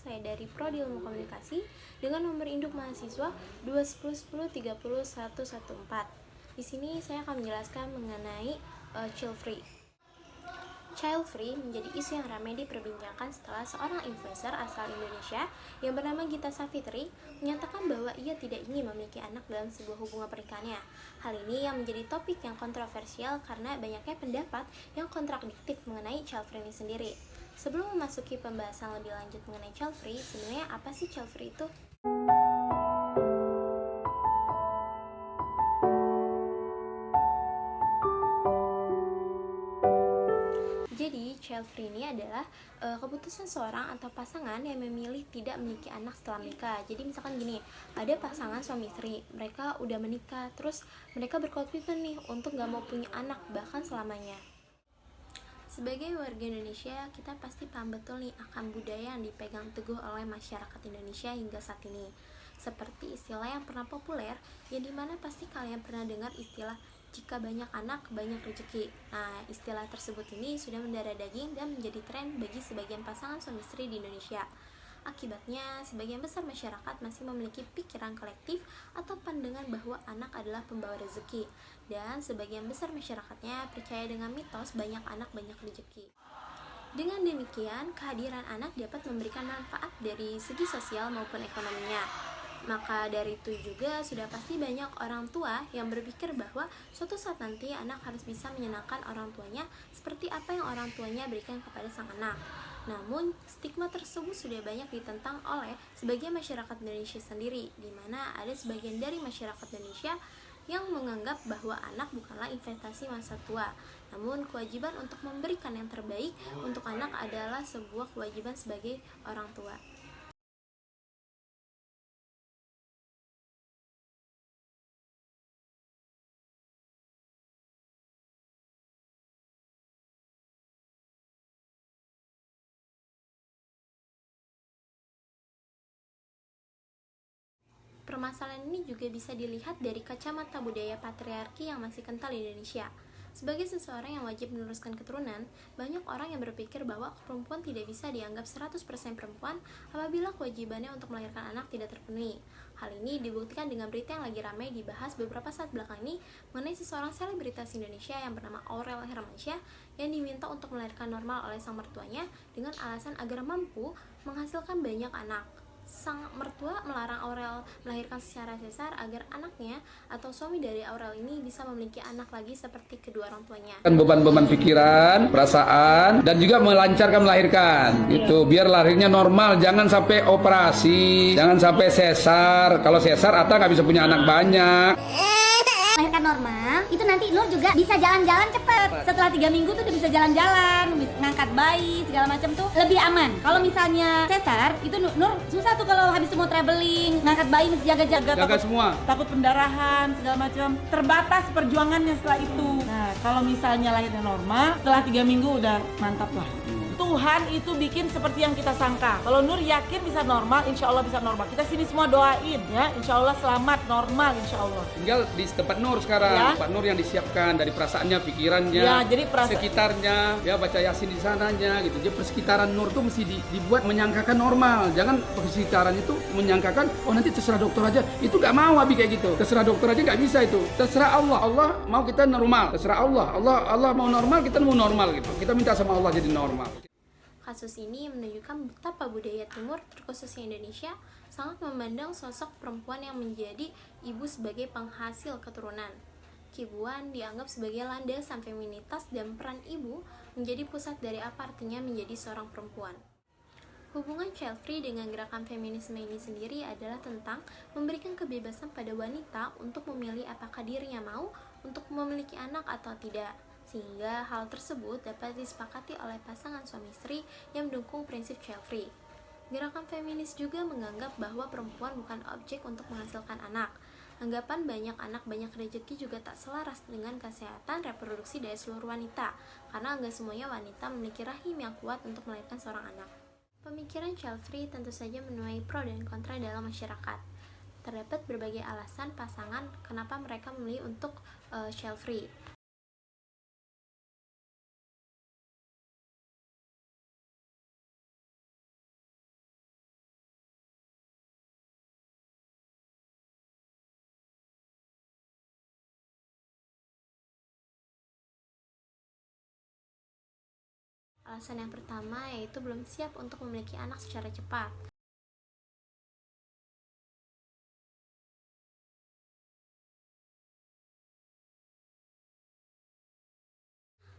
saya dari Prodi Ilmu Komunikasi dengan nomor induk mahasiswa 21010301114. Di sini saya akan menjelaskan mengenai child free. Child free menjadi isu yang ramai diperbincangkan setelah seorang influencer asal Indonesia yang bernama Gita Savitri menyatakan bahwa ia tidak ingin memiliki anak dalam sebuah hubungan pernikahannya. Hal ini yang menjadi topik yang kontroversial karena banyaknya pendapat yang kontradiktif mengenai child free ini sendiri. Sebelum memasuki pembahasan lebih lanjut mengenai child free, sebenarnya apa sih child free itu? Jadi, child free ini adalah keputusan seorang atau pasangan yang memilih tidak memiliki anak setelah menikah. Jadi misalkan gini, ada pasangan suami istri, mereka udah menikah, terus mereka berkomitmen nih untuk gak mau punya anak bahkan selamanya. Sebagai warga Indonesia, kita pasti paham betul nih akan budaya yang dipegang teguh oleh masyarakat Indonesia hingga saat ini. Seperti istilah yang pernah populer, yang dimana pasti kalian pernah dengar istilah jika banyak anak, banyak rezeki. Nah, istilah tersebut ini sudah mendarah daging dan menjadi tren bagi sebagian pasangan suami istri di Indonesia. Akibatnya, sebagian besar masyarakat masih memiliki pikiran kolektif atau pandangan bahwa anak adalah pembawa rezeki, dan sebagian besar masyarakatnya percaya dengan mitos banyak anak banyak rezeki. Dengan demikian, kehadiran anak dapat memberikan manfaat dari segi sosial maupun ekonominya. Maka dari itu juga sudah pasti banyak orang tua yang berpikir bahwa suatu saat nanti anak harus bisa menyenangkan orang tuanya seperti apa yang orang tuanya berikan kepada sang anak. Namun, stigma tersebut sudah banyak ditentang oleh sebagian masyarakat Indonesia sendiri, di mana ada sebagian dari masyarakat Indonesia yang menganggap bahwa anak bukanlah investasi masa tua, namun kewajiban untuk memberikan yang terbaik untuk anak adalah sebuah kewajiban sebagai orang tua. Permasalahan ini juga bisa dilihat dari kacamata budaya patriarki yang masih kental di Indonesia. Sebagai seseorang yang wajib meneruskan keturunan, banyak orang yang berpikir bahwa perempuan tidak bisa dianggap 100% perempuan apabila kewajibannya untuk melahirkan anak tidak terpenuhi. Hal ini dibuktikan dengan berita yang lagi ramai dibahas beberapa saat belakang ini mengenai seseorang selebritas Indonesia yang bernama Aurel Hermansyah yang diminta untuk melahirkan normal oleh sang mertuanya dengan alasan agar mampu menghasilkan banyak anak. Sang mertua melarang Aurel melahirkan secara sesar agar anaknya atau suami dari Aurel ini bisa memiliki anak lagi seperti kedua orang tuanya. Beban-beban pikiran, perasaan, dan juga melancarkan melahirkan. Itu biar lahirnya normal, jangan sampai operasi, jangan sampai sesar. Kalau sesar Atta nggak bisa punya anak banyak. Melahirkan normal, itu nanti Nur juga bisa jalan-jalan cepet. Setelah 3 minggu tuh udah bisa jalan-jalan, ngangkat bayi, segala macam tuh lebih aman. Kalau misalnya sesar, itu Nur susah tuh kalau habis semua traveling, ngangkat bayi mesti jaga-jaga. Jaga semua. Takut pendarahan, segala macam. Terbatas perjuangannya setelah itu. Nah, kalau misalnya lahirnya normal, setelah 3 minggu udah mantap lah. Tuhan itu bikin seperti yang kita sangka. Kalau Nur yakin bisa normal, insya Allah bisa normal. Kita sini semua doain ya, insya Allah selamat, normal insya Allah. Tinggal di tempat Nur sekarang, Ya. Pak Nur yang disiapkan dari perasaannya, pikirannya, Ya, jadi sekitarnya, ya baca Yasin di sananya gitu. Jadi persekitaran Nur tuh mesti dibuat menyangkakan normal. Jangan persekitaran itu menyangkakan, oh nanti terserah dokter aja. Itu gak mau Abi kayak gitu. Terserah dokter aja gak bisa itu. Terserah Allah, Allah mau kita normal. Terserah Allah mau normal, kita mau normal gitu. Kita minta sama Allah jadi normal. Kasus ini menunjukkan betapa budaya timur, terkhususnya Indonesia, sangat memandang sosok perempuan yang menjadi ibu sebagai penghasil keturunan. Kibuan dianggap sebagai landasan feminitas dan peran ibu menjadi pusat dari apa artinya menjadi seorang perempuan. Hubungan child free dengan gerakan feminisme ini sendiri adalah tentang memberikan kebebasan pada wanita untuk memilih apakah dirinya mau untuk memiliki anak atau tidak, sehingga hal tersebut dapat disepakati oleh pasangan suami istri yang mendukung prinsip child free. Gerakan feminis juga menganggap bahwa perempuan bukan objek untuk menghasilkan anak. Anggapan banyak anak banyak rezeki juga tak selaras dengan kesehatan reproduksi dari seluruh wanita, karena enggak semuanya wanita memiliki rahim yang kuat untuk melahirkan seorang anak. Pemikiran child free tentu saja menuai pro dan kontra dalam masyarakat. Terdapat berbagai alasan pasangan kenapa mereka memilih untuk child free. Alasan yang pertama yaitu belum siap untuk memiliki anak secara cepat.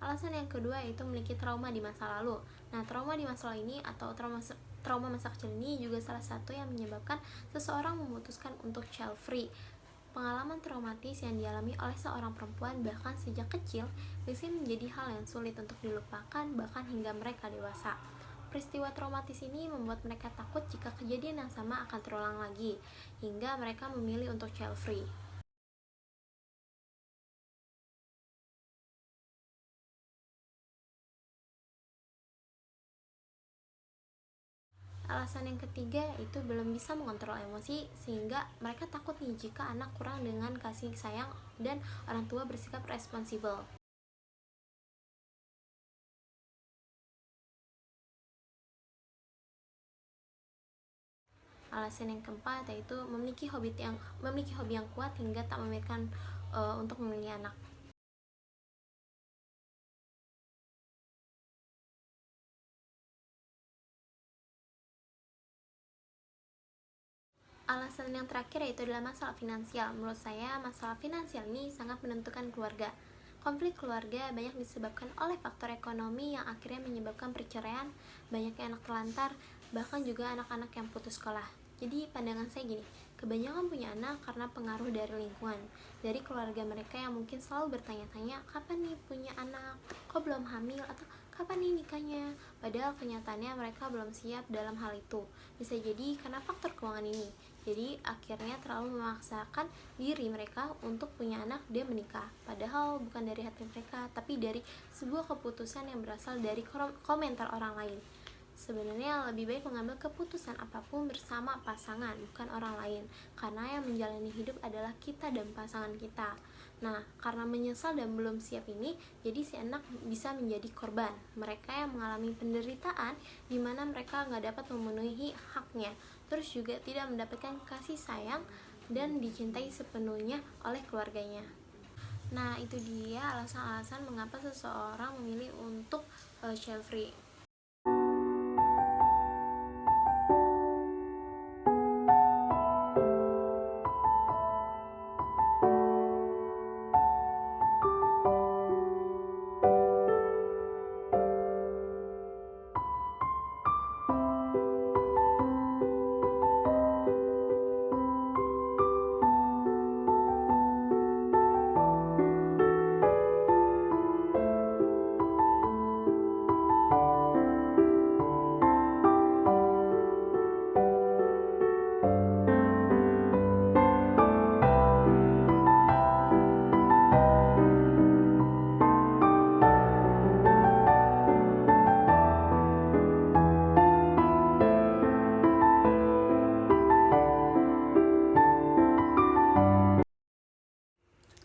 Alasan yang kedua yaitu memiliki trauma di masa lalu. Nah, trauma di masa lalu ini atau trauma masa kecil ini juga salah satu yang menyebabkan seseorang memutuskan untuk child free. Pengalaman traumatis yang dialami oleh seorang perempuan bahkan sejak kecil bisa menjadi hal yang sulit untuk dilupakan bahkan hingga mereka dewasa. Peristiwa traumatis ini membuat mereka takut jika kejadian yang sama akan terulang lagi, hingga mereka memilih untuk child free. Alasan yang ketiga itu belum bisa mengontrol emosi sehingga mereka takut nih jika anak kurang dengan kasih sayang dan orang tua bersikap responsibel. Alasan yang keempat yaitu memiliki hobi yang kuat hingga tak memikirkan untuk memilih anak. Alasan yang terakhir yaitu adalah masalah finansial. Menurut saya, masalah finansial ini sangat menentukan keluarga. Konflik keluarga banyak disebabkan oleh faktor ekonomi yang akhirnya menyebabkan perceraian, banyaknya anak terlantar, bahkan juga anak-anak yang putus sekolah. Jadi pandangan saya gini, kebanyakan punya anak karena pengaruh dari lingkungan, dari keluarga mereka yang mungkin selalu bertanya-tanya, kapan nih punya anak, kok belum hamil, atau kapan nih nikahnya, padahal kenyataannya mereka belum siap dalam hal itu. Bisa jadi karena faktor keuangan ini, jadi akhirnya terlalu memaksakan diri mereka untuk punya anak dan menikah, padahal bukan dari hati mereka, tapi dari sebuah keputusan yang berasal dari komentar orang lain. Sebenarnya lebih baik mengambil keputusan apapun bersama pasangan, bukan orang lain, karena yang menjalani hidup adalah kita dan pasangan kita. Nah, karena menyesal dan belum siap ini, jadi si anak bisa menjadi korban. Mereka yang mengalami penderitaan di mana mereka nggak dapat memenuhi haknya, terus juga tidak mendapatkan kasih sayang dan dicintai sepenuhnya oleh keluarganya. Nah, itu dia alasan-alasan mengapa seseorang memilih untuk child free.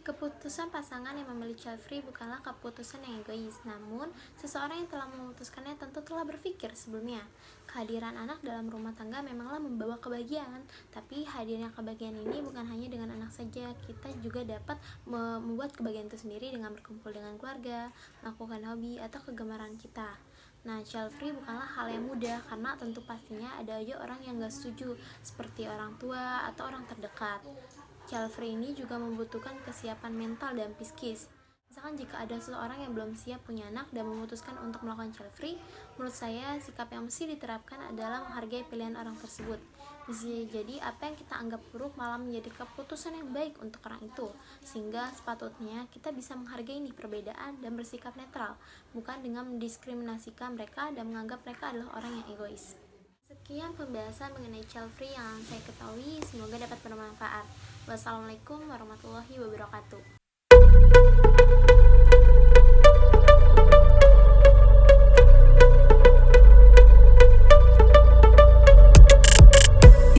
Keputusan pasangan yang memilih child free bukanlah keputusan yang egois, namun seseorang yang telah memutuskannya tentu telah berpikir sebelumnya. Kehadiran anak dalam rumah tangga memanglah membawa kebahagiaan, tapi hadirnya kebahagiaan ini bukan hanya dengan anak saja. Kita juga dapat membuat kebahagiaan itu sendiri dengan berkumpul dengan keluarga, melakukan hobi atau kegemaran kita. Nah, child free bukanlah hal yang mudah karena tentu pastinya ada aja orang yang gak setuju, seperti orang tua atau orang terdekat. Child free ini juga membutuhkan kesiapan mental dan psikis. Misalkan jika ada seseorang yang belum siap punya anak dan memutuskan untuk melakukan child free, menurut saya sikap yang mesti diterapkan adalah menghargai pilihan orang tersebut. Bisa jadi apa yang kita anggap buruk malah menjadi keputusan yang baik untuk orang itu, sehingga sepatutnya kita bisa menghargai nih perbedaan dan bersikap netral, bukan dengan mendiskriminasikan mereka dan menganggap mereka adalah orang yang egois. Sekian pembahasan mengenai child free yang saya ketahui, semoga dapat bermanfaat. Wassalamualaikum warahmatullahi wabarakatuh.